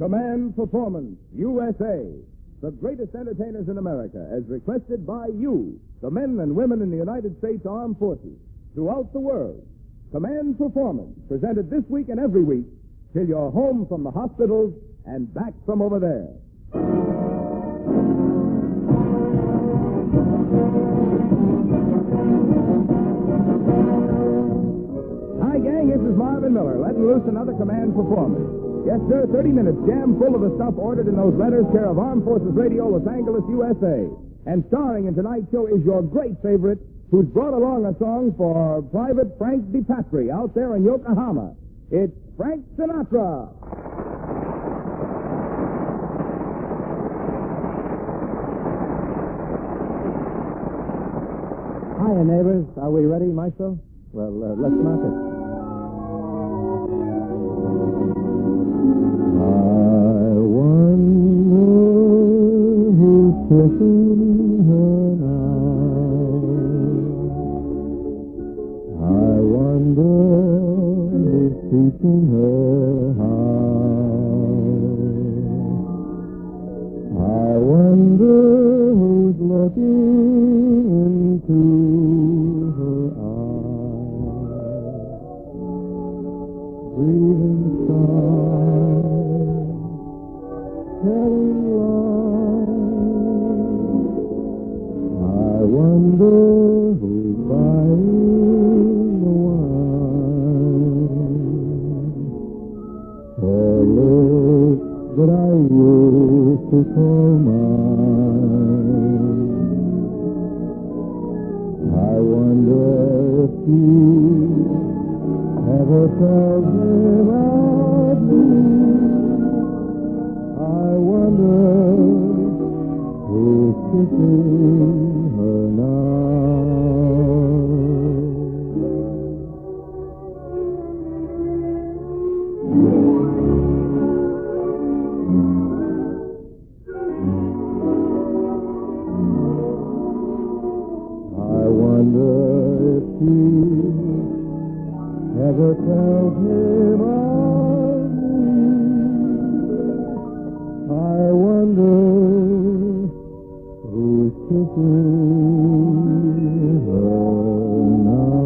Command Performance, USA. The greatest entertainers in America, as requested by you, the men and women in the United States Armed Forces, throughout the world. Command Performance, presented this week and every week, till you're home from the hospitals and back from over there. Hi, gang, this is Marvin Miller, letting loose another Command Performance. Yes, sir, 30 minutes jam full of the stuff ordered in those letters, care of Armed Forces Radio, Los Angeles, USA. And starring in tonight's show is your great favorite, who's brought along a song for Private Frank DePatry out there in Yokohama. It's Frank Sinatra. Hiya, neighbors. Are we ready, Maestro? Well, let's knock it. I wonder who's kissing her now. I wonder who's teaching her how. I wonder who's looking into her eyes. Breathing sighs, telling lies. I wonder who's buying the wine. Her lips that I used to call mine. I wonder if she ever tells him of me. I wonder who's kissing her now. I wonder if she ever tells him of me. I wonder who's kissing her now.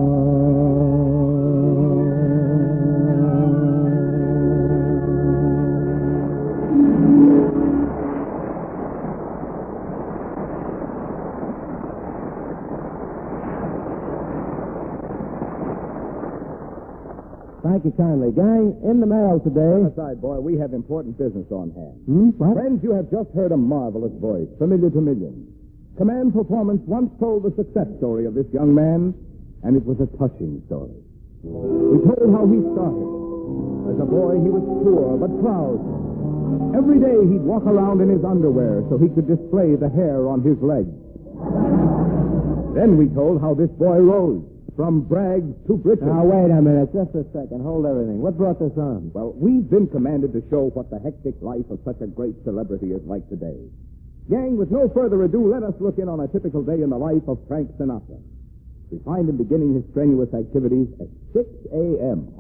Thank you kindly. Gang, in the mail today. Step aside, boy. We have important business on hand. What? Friends, you have just heard a marvelous voice, familiar to millions. Command Performance once told the success story of this young man, and it was a touching story. We told how he started. As a boy, he was poor but proud. Every day, he'd walk around in his underwear so he could display the hair on his legs. Then we told how this boy rose from brags to breeches. Now, wait a minute. Just a second. Hold everything. What brought this on? Well, we've been commanded to show what the hectic life of such a great celebrity is like today. Gang, with no further ado, let us look in on a typical day in the life of Frank Sinatra. We find him beginning his strenuous activities at 6 a.m.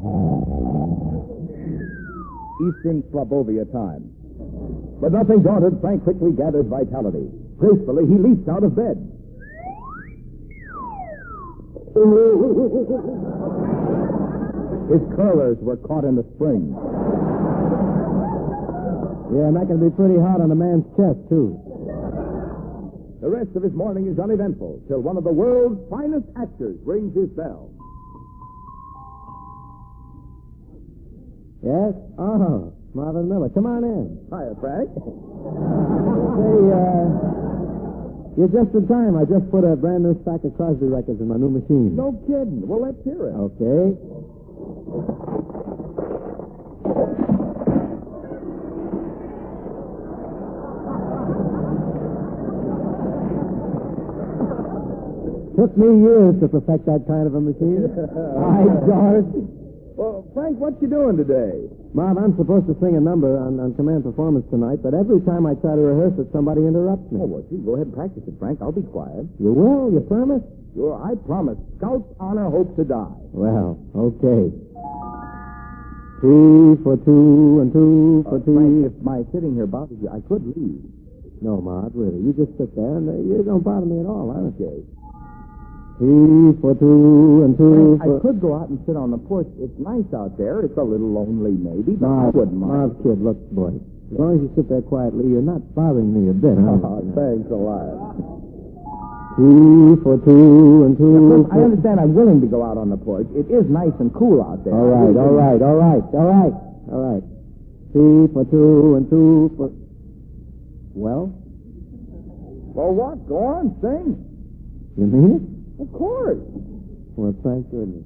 Eastern Slobovia time. But nothing daunted, Frank quickly gathers vitality. Gracefully, he leaps out of bed. His curlers were caught in the spring. Yeah, and that can be pretty hot on a man's chest, too. The rest of his morning is uneventful, till one of the world's finest actors rings his bell. Yes? Oh, Marvin Miller. Come on in. Hiya, Frank. Say, you're just in time. I just put a brand new stack of Crosby records in my new machine. No kidding. Well, let's hear it. Okay. Took me years to perfect that kind of a machine. Hi, Doris. Well, Frank, what you doing today? Marv, I'm supposed to sing a number on Command Performance tonight, but every time I try to rehearse it, somebody interrupts me. Oh, well, gee, go ahead and practice it, Frank. I'll be quiet. You will? You promise? Sure, I promise. Scouts honor, hope to die. Well, okay. T for two and two for T. Frank, if my sitting here bothers you, I could leave. No, Mart, really. You just sit there, and you don't bother me at all, honestly. T for two and two Frank, for... I could go out and sit on the porch. It's nice out there. It's a little lonely, maybe, but I Mart, wouldn't mind. Mart, kid, look, boy. As long as you sit there quietly, you're not bothering me a bit. Oh, thanks a lot. T for two and two Look, for... I understand I'm willing to go out on the porch. It is nice and cool out there. All right. T for two and two for... Well? Well, what? Go on, sing. You mean it? Of course. Well, thank goodness.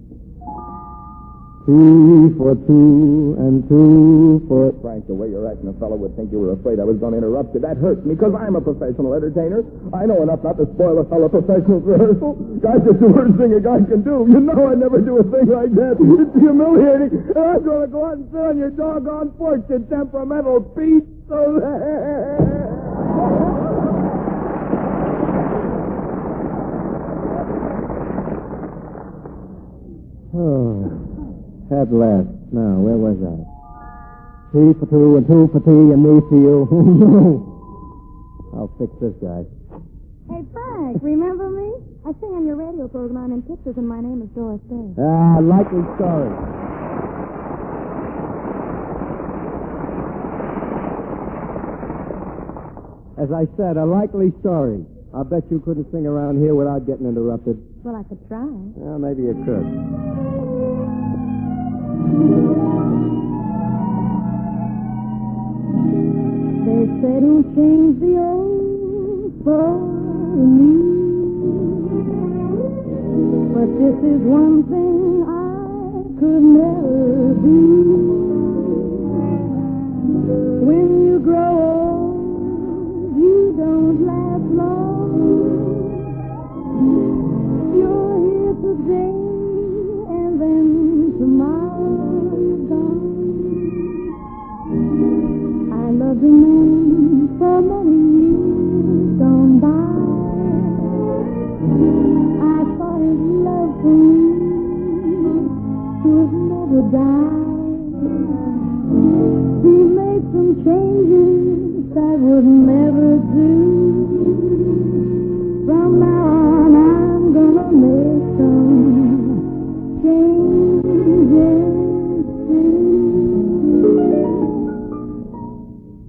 T for two and two for... Frank, the way you're acting, a fellow would think you were afraid I was going to interrupt you. That hurts me, because I'm a professional entertainer. I know enough not to spoil a fellow professional's rehearsal. That's just the worst thing a guy can do. You know I'd never do a thing like that. It's humiliating. And I'm going to go out and sit on your doggone porch, you temperamental beast. So Oh, at last. Now, where was I? T for two and two for T and me for you. I'll fix this guy. Hey, Frank, remember me? I sing on your radio program in pictures, and my name is Doris. Likely story. As I said, a likely story. I bet you couldn't sing around here without getting interrupted. Well, I could try. Well, maybe you could. They say don't change the old for me, but this is one thing I could never do. When you grow old, you don't last long. You're here today, and then tomorrow's gone. I loved a man for many years gone by. I thought his love for me would never die. He made some changes I would never do. From now on, I'm gonna make some changes too.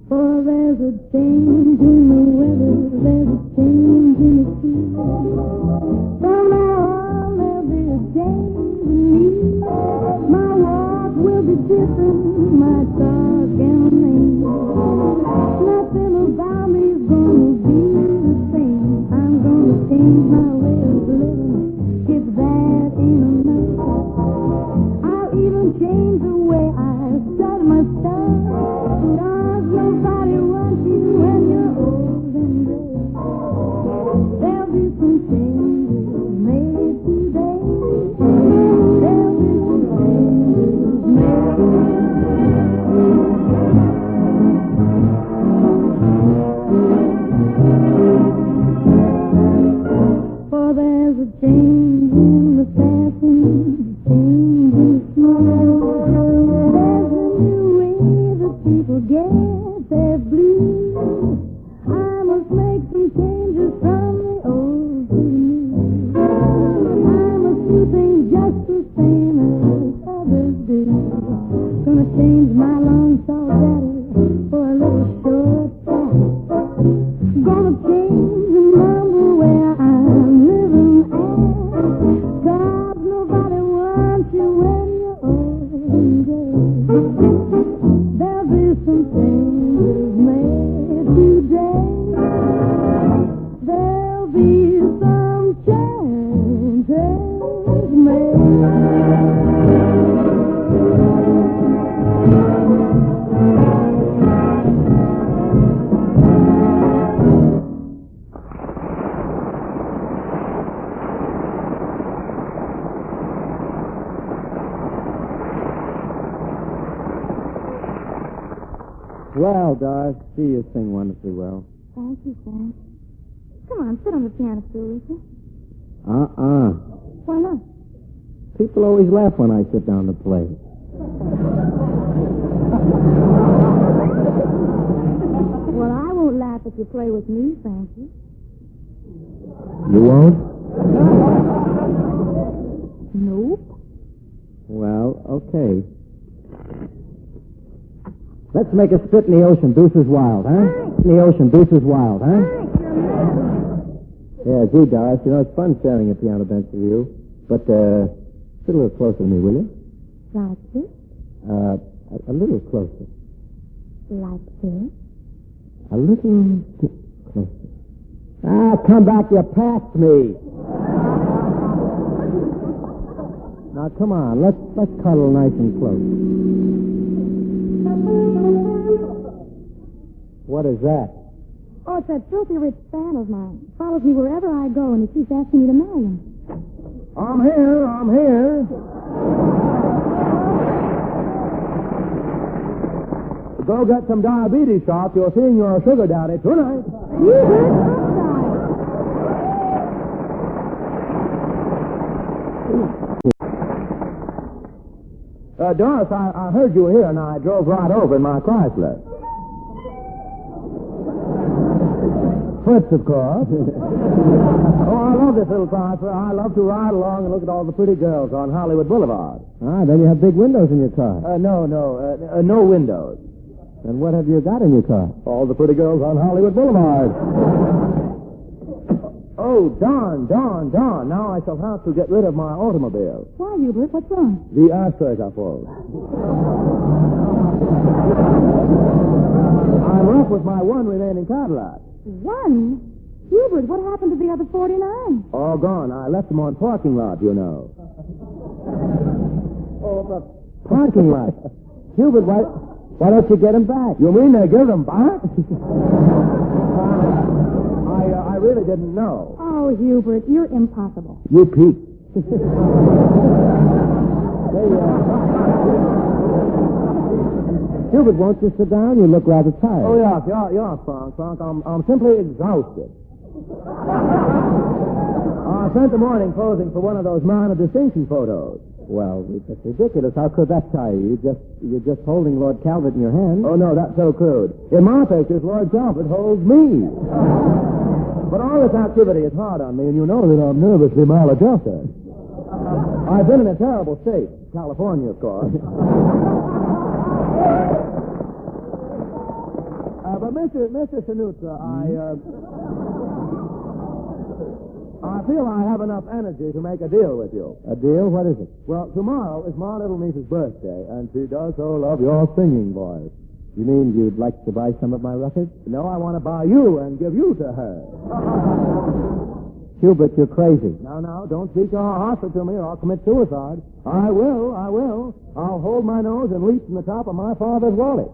For there's a change in the weather, there's a change in the sea. From now on, there'll be a change in me. My walk will be different, my talk and name. Nothing about me's gonna be the same. I'm gonna change my way of living, if that ain't enough. I'll even change the way I start my stuff. Cause nobody wants you when you're old and gray. There'll be some changes made today. There'll be some changes made. For there's a change in the fashion, change in the smile. There's a new way that people get their blues. I must make some changes from the old to the new. I must do things just the same as others do. Gonna change my long tall daddy for a little short fat. Gonna change the number where I'm living at. Cause nobody wants you when you're old and gray. There'll be some changes made today. There'll be some changes made. Well, Doris, see you sing wonderfully well. Thank you, Frank. Come on, sit on the piano stool, will you? Uh-uh. Why not? People always laugh when I sit down to play. if you play with me, Frankie. You won't? Nope. Well, okay. Let's make a spit in the ocean. Deuces wild, huh? In the ocean, deuces wild, huh? Yeah, gee, Doris, you know, it's fun sharing a piano bench with you. But, sit a little closer to me, will you? Like this? A little closer. Like this? A little closer. Ah, come back, you passed me. Now, come on, let's cuddle nice and close. What is that? Oh, it's that filthy rich fan of mine. Follows me wherever I go, and he keeps asking me to marry him. I'm here. Go get some diabetes shots. You're seeing your sugar daddy tonight. You heard outside. Doris, I heard you here, and I drove right over in my Chrysler. Fritz, of course. Oh, I love this little Chrysler. I love to ride along and look at all the pretty girls on Hollywood Boulevard. Ah, then you have big windows in your car. No windows. And what have you got in your car? All the pretty girls on Hollywood Boulevard. Oh, darn. Now I shall have to get rid of my automobile. Why, Hubert? What's wrong? The ashtrays are full. I'm off with my one remaining Cadillac. One? Hubert, what happened to the other 49? All gone. I left them on parking lot, you know. Oh, the parking lot. Hubert, why don't you get them back? You mean they give them back? I really didn't know. Oh, Hubert, you're impossible. You peaked. Hubert, won't you sit down? You look rather tired. Oh, yes, Frank. I'm simply exhausted. I spent the morning posing for one of those man of distinction photos. Well, that's ridiculous. How could that tie you? You're just holding Lord Calvert in your hand. Oh, no, that's so crude. In my pictures, Lord Calvert holds me. But all this activity is hard on me, and you know that I'm nervously maladjusted. I've been in a terrible state. California, of course. But Mr. Sinatra, I feel I have enough energy to make a deal with you. A deal? What is it? Well, tomorrow is my little niece's birthday, and she does so love your singing voice. You mean you'd like to buy some of my records? No, I want to buy you and give you to her. Hubert, you're crazy. Now, don't speak hostile to me or I'll commit suicide. I will. I'll hold my nose and leap from the top of my father's wallet.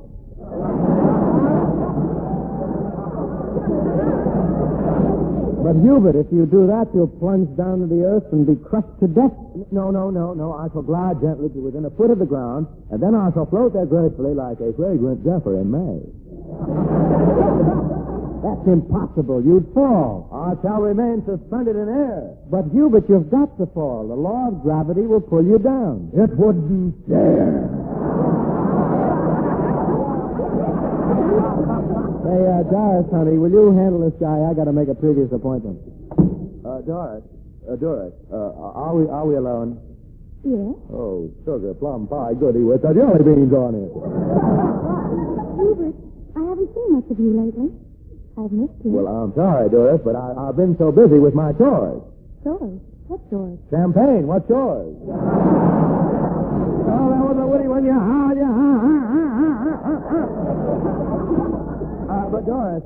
But, Hubert, if you do that, you'll plunge down to the earth and be crushed to death. No. I shall glide gently to within a foot of the ground, and then I shall float there gracefully like a fragrant zephyr in May. That's impossible. You'd fall. I shall remain suspended in air. But, Hubert, you've got to fall. The law of gravity will pull you down. It wouldn't dare. Hey, Doris, honey, will you handle this guy? I got to make a previous appointment. Doris, are we alone? Yes? Oh, sugar plum pie goody with the jelly beans on it. Hubert, I haven't seen much of you lately. I've missed you. Well, I'm sorry, Doris, but I've been so busy with my chores. Chores? What chores? Champagne, what's yours? Oh, that was a witty one. But Doris,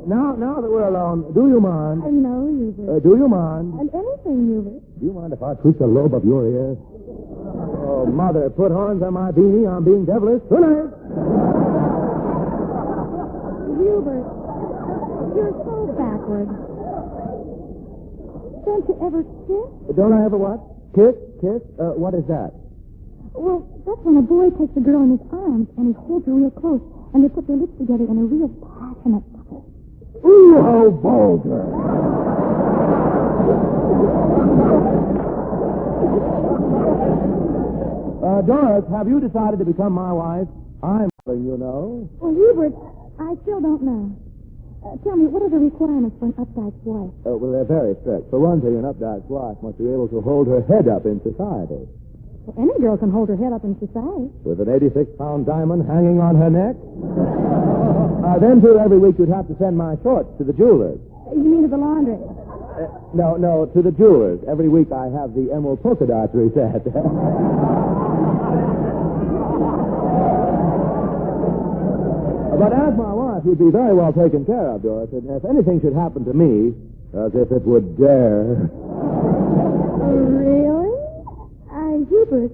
now that we're alone, do you mind? No, Hubert. Do you mind? And anything, Hubert. Do you mind if I tweak the lobe of your ear? Oh, Mother, put horns on my beanie. I'm being devilish tonight. Hubert, you're so backward. Don't you ever kiss? Don't I ever what? Kiss? What is that? Well, that's when a boy takes a girl in his arms and he holds her real close, and they put their lips together in a real passionate kiss. Ooh, how vulgar. Doris, have you decided to become my wife? I'm, you know. Well, Hubert, I still don't know. Tell me, what are the requirements for an updike's wife? Well, they're very strict. For one thing, an updike's wife must be able to hold her head up in society. Well, any girl can hold her head up in society. With an 86-pound diamond hanging on her neck? Then, too, every week you'd have to send my shorts to the jewelers. You mean to the laundry? No, to the jewelers. Every week I have the emerald polka dots reset. But as my wife, you'd be very well taken care of, Doris. And if anything should happen to me, as if it would dare. Really? Hubert,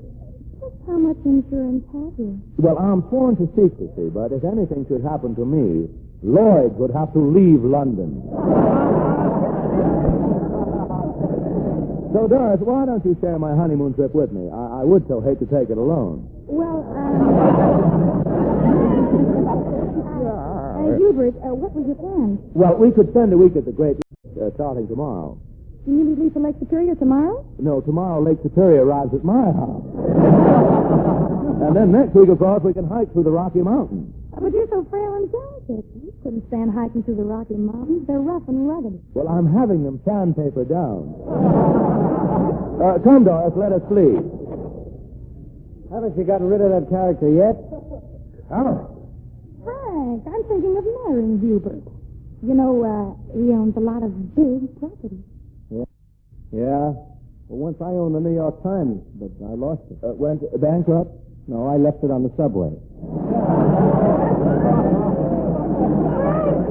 just how much insurance have you? Well, I'm sworn to secrecy, but if anything should happen to me, Lloyd would have to leave London. So, Doris, why don't you share my honeymoon trip with me? I would so hate to take it alone. Well, Hubert, what was your plan? Well, we could spend a week at the Great starting tomorrow. You mean to leave for Lake Superior tomorrow? No, tomorrow Lake Superior arrives at my house. And then next week, of course, we can hike through the Rocky Mountains. But you're so frail and delicate. You couldn't stand hiking through the Rocky Mountains. They're rough and rugged. Well, I'm having them sandpaper down. Come, Doris, let us leave. Haven't you gotten rid of that character yet? Oh. Frank, I'm thinking of marrying Hubert. You know, he owns a lot of big property. Yeah? Well, once I owned the New York Times, but I lost it. Went bankrupt? No, I left it on the subway.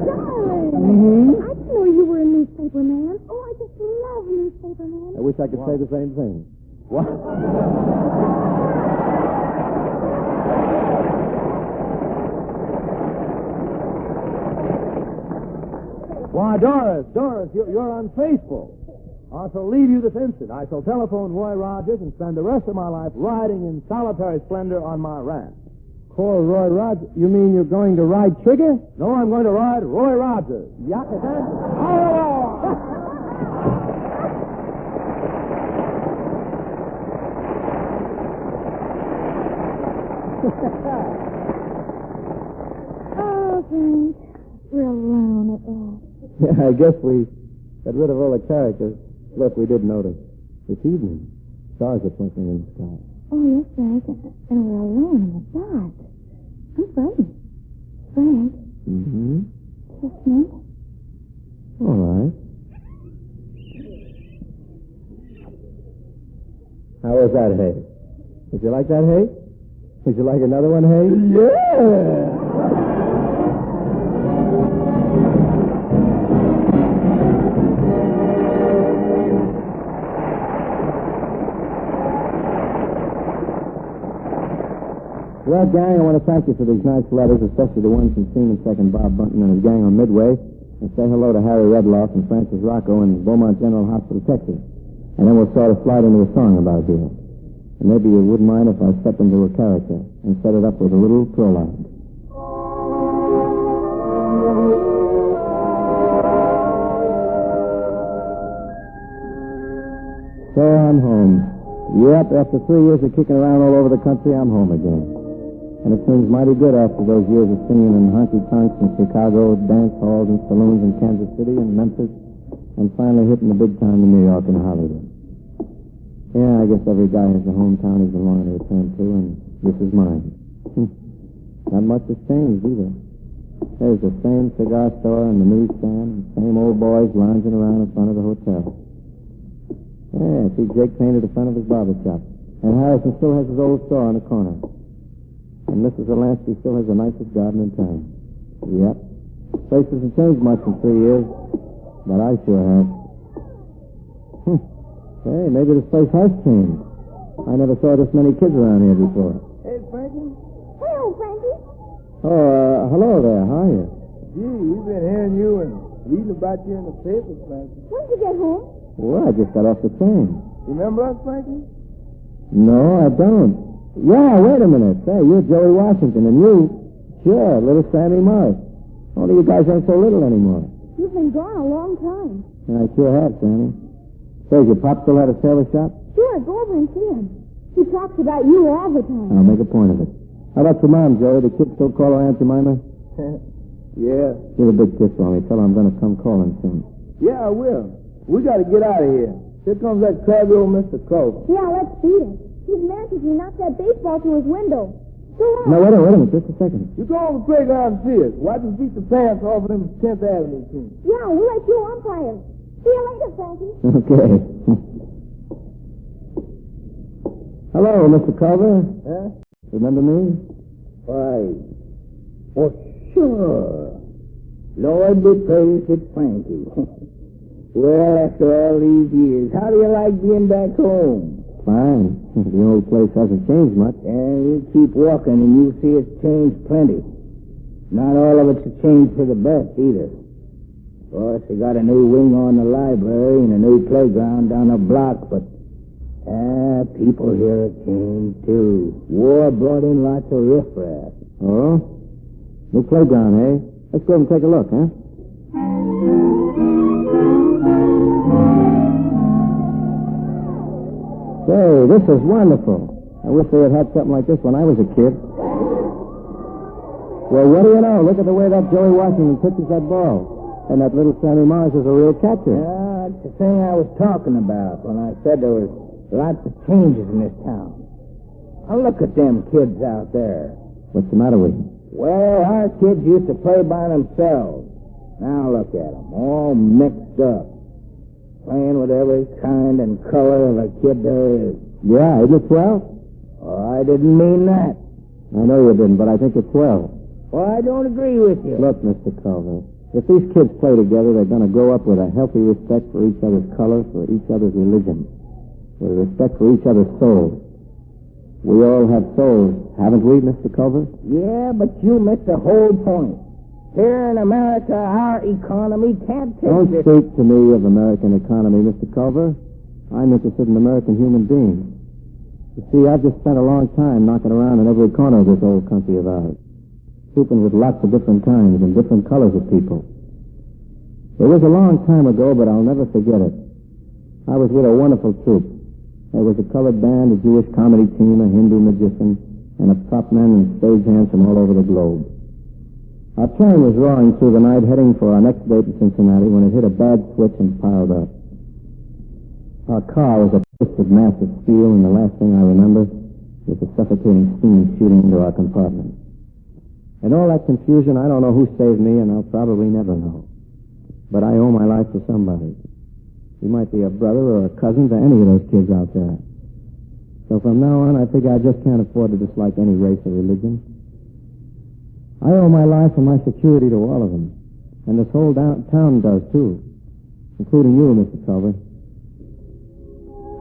Darling! I didn't know you were a newspaper man. Oh, I just love newspaper men. I wish I could say the same thing. What? Why, Doris, you're unfaithful. I shall leave you this instant. I shall telephone Roy Rogers and spend the rest of my life riding in solitary splendor on my ranch. Call Roy Rogers? You mean you're going to ride Trigger? No, I'm going to ride Roy Rogers. Yakatan? Oh, Frank, we're alone at last. Yeah, I guess we got rid of all the characters. Look, we did notice. It's evening. Stars are twinkling in the sky. Oh, yes, Frank. And we're alone in the dark. I'm frightened. Frank. Mm-hmm. Kiss me. All right. How was that hay? Did you like that hay? Would you like another one, hay? Yeah! Well, gang, I want to thank you for these nice letters, especially the ones from Seaman Second Bob Bunton and his gang on Midway. And say hello to Harry Redloff and Francis Rocco in Beaumont General Hospital, Texas. And then we'll sort of slide into a song about you. And maybe you wouldn't mind if I stepped into a character and set it up with a little prologue. So I'm home. Yep, after 3 years of kicking around all over the country, I'm home again. And it seems mighty good after those years of singing in honky-tonks in Chicago, dance halls and saloons in Kansas City and Memphis, and finally hitting the big time in New York and Hollywood. Yeah, I guess every guy has a hometown he's been longing to return to, and this is mine. Not much has changed, either. There's the same cigar store and the newsstand, and same old boys lounging around in front of the hotel. Yeah, see, Jake painted the front of his barber shop. And Harrison still has his old store on the corner. And Mrs. Olansky still has the nicest garden in town. Yep. Place hasn't changed much in 3 years, but I sure have. Hey, maybe this place has changed. I never saw this many kids around here before. Hey, Frankie. Hello, Frankie. Oh, hello there. How are you? Gee, we've been hearing you and reading about you in the papers, Frankie. When did you get home? Well, I just got off the train. Remember us, Frankie? No, I don't. Yeah, wait a minute. Say, you're Joey Washington, and you, sure, little Sammy Morris. Only you guys aren't so little anymore. You've been gone a long time. I sure have, Sammy. Say, your pop still at a sailor shop? Sure, go over and see him. He talks about you all the time. I'll make a point of it. How about your mom, Joey? The kids still call her Aunt Jemima? Yeah. Give a big kiss for me. Tell her I'm going to come calling soon. Yeah, I will. We got to get out of here. Here comes that crabby old Mr. Clover. Yeah, let's beat him. He's mad because we knocked that baseball through his window. Go on. No, wait a minute. Just a second. You go on the playground and see us. Watch us beat the pants off of them 10th Avenue team. Yeah, we'll let you umpire. See you later, Frankie. Okay. Hello, Mr. Culver. Huh? Remember me? Why, oh, sure. Lord be praised, it's Frankie. Well, after all these years, how do you like being back home? Fine. The old place hasn't changed much. And you keep walking and you'll see it's changed plenty. Not all of it's changed for the best, either. Of course, they got a new wing on the library and a new playground down the block, but people here have changed, too. War brought in lots of riffraff. Oh? New playground, eh? Let's go and take a look, huh? Say, this is wonderful. I wish they had had something like this when I was a kid. Well, what do you know? Look at the way that Joey Washington pitches that ball. And that little Sammy Mars is a real catcher. Yeah, that's the thing I was talking about when I said there was lots of changes in this town. Now look at them kids out there. What's the matter with them? Well, our kids used to play by themselves. Now look at them, all mixed up. Playing with every kind and color of a kid there is. Yeah, isn't it swell? Oh, I didn't mean that. I know you didn't, but I think it's swell. Well, I don't agree with you. Look, Mr. Culver, if these kids play together, they're going to grow up with a healthy respect for each other's color, for each other's religion, with respect for each other's souls. We all have souls, haven't we, Mr. Culver? Yeah, but you missed the whole point. Here in America, our economy can't take Don't this. speak to me of American economy, Mr. Culver. I'm interested in American human beings. You see, I've just spent a long time knocking around in every corner of this old country of ours, trooping with lots of different kinds and different colors of people. It was a long time ago, but I'll never forget it. I was with a wonderful troupe. There was a colored band, a Jewish comedy team, a Hindu magician, and a prop man and stagehands from all over the globe. Our train was roaring through the night, heading for our next date in Cincinnati, when it hit a bad switch and piled up. Our car was a twisted mass of steel, and the last thing I remember was the suffocating steam shooting into our compartment. In all that confusion, I don't know who saved me, and I'll probably never know. But I owe my life to somebody. He might be a brother or a cousin to any of those kids out there. So from now on, I figure I just can't afford to dislike any race or religion. I owe my life and my security to all of them. And this whole town does, too. Including you, Mr. Culver.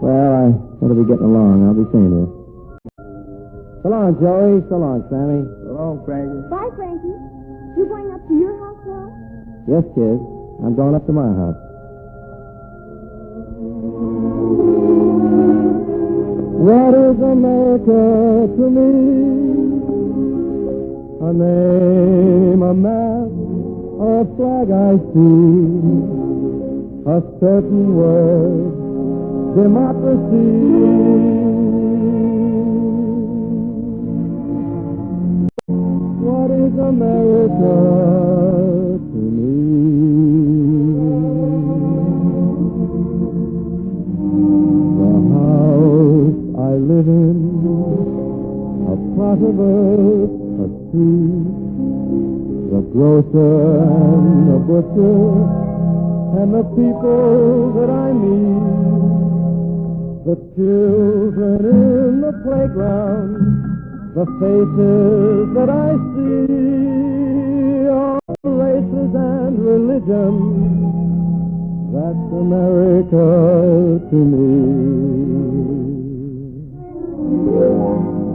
Well, I better be getting along. I'll be seeing you. So long, Joey. So long, Sammy. So long, Frankie. Bye, Frankie. You going up to your house now? Yes, kid. I'm going up to my house. What is America to me? A name, a map, or a flag I see. A certain word, democracy. What is America to me? The house I live in, a plot of earth, a street, the grocer and the butcher, and the people that I meet, the children in the playground, the faces that I see, all races and religions. That's America to me.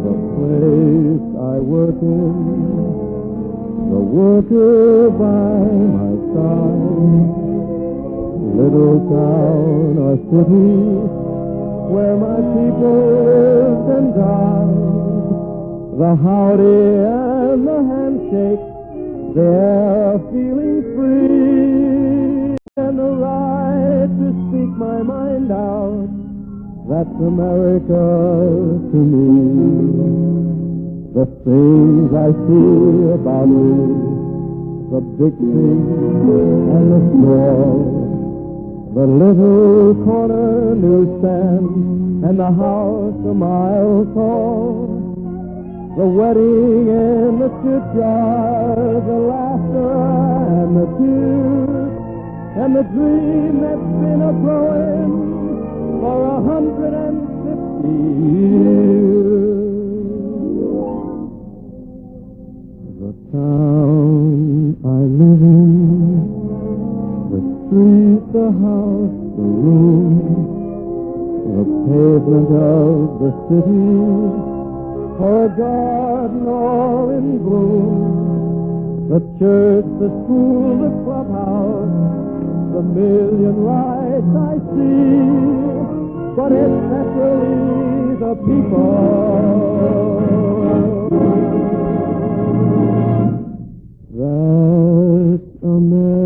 The place I work in, the worker by my side, little town or city where my people lived and died, the howdy and the handshake, they're feeling free, and the right to speak my mind out. That's America to me. The things I see about me, the big thing and the small, the little corner newsstand and the house a mile tall, the wedding in the churchyard, the laughter and the tears, and the dream that's been a-growing for 150 years. The town I live in, the street, the house, the room, the pavement of the city, or a garden all in bloom, the church, the school, the clubhouse, the million lights I see, but especially the people. That's America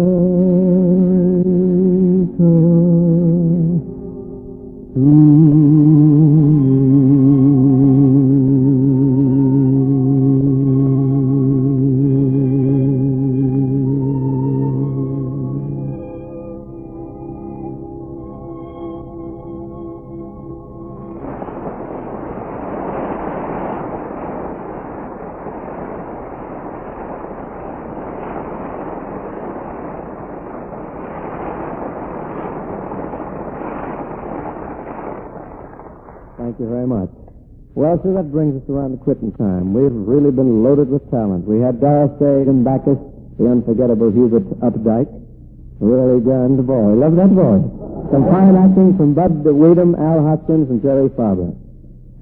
to me. Thank you very much. Well, sir, that brings us around to quitting time. We've really been loaded with talent. We had Doris and Backus, the unforgettable Hubert Updike. Really grand boy. Love that voice. Some fine acting from Bud Weedham, Al Hoskins, and Jerry Farber.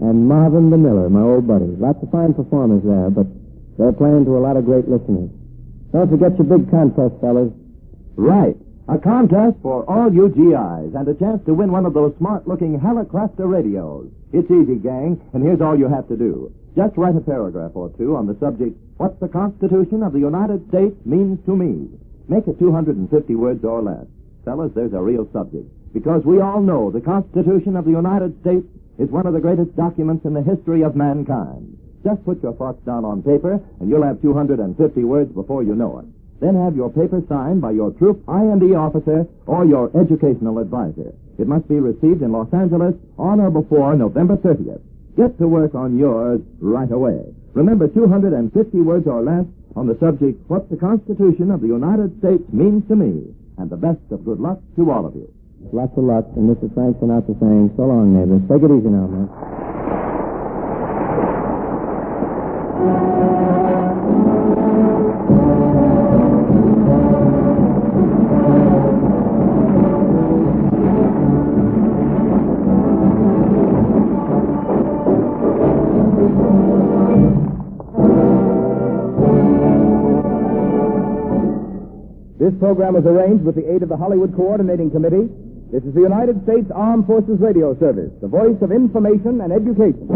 And Marvin the Miller, my old buddy. Lots of fine performers there, but they're playing to a lot of great listeners. Don't forget your big contest, fellas. Right. A contest for all you GIs and a chance to win one of those smart-looking Helicrafter radios. It's easy, gang, and here's all you have to do. Just write a paragraph or two on the subject, "What the Constitution of the United States Means to Me." Make it 250 words or less. Fellas, there's a real subject. Because we all know the Constitution of the United States is one of the greatest documents in the history of mankind. Just put your thoughts down on paper, and you'll have 250 words before you know it. Then have your paper signed by your troop I&E officer or your educational advisor. It must be received in Los Angeles on or before November 30th. Get to work on yours right away. Remember, 250 words or less on the subject, "What the Constitution of the United States Means to Me." And the best of good luck to all of you. Lots of luck, and this is Frank Sinatra saying, so long, neighbors. Take it easy now, man. This program is arranged with the aid of the Hollywood Coordinating Committee. This is the United States Armed Forces Radio Service, the voice of information and education.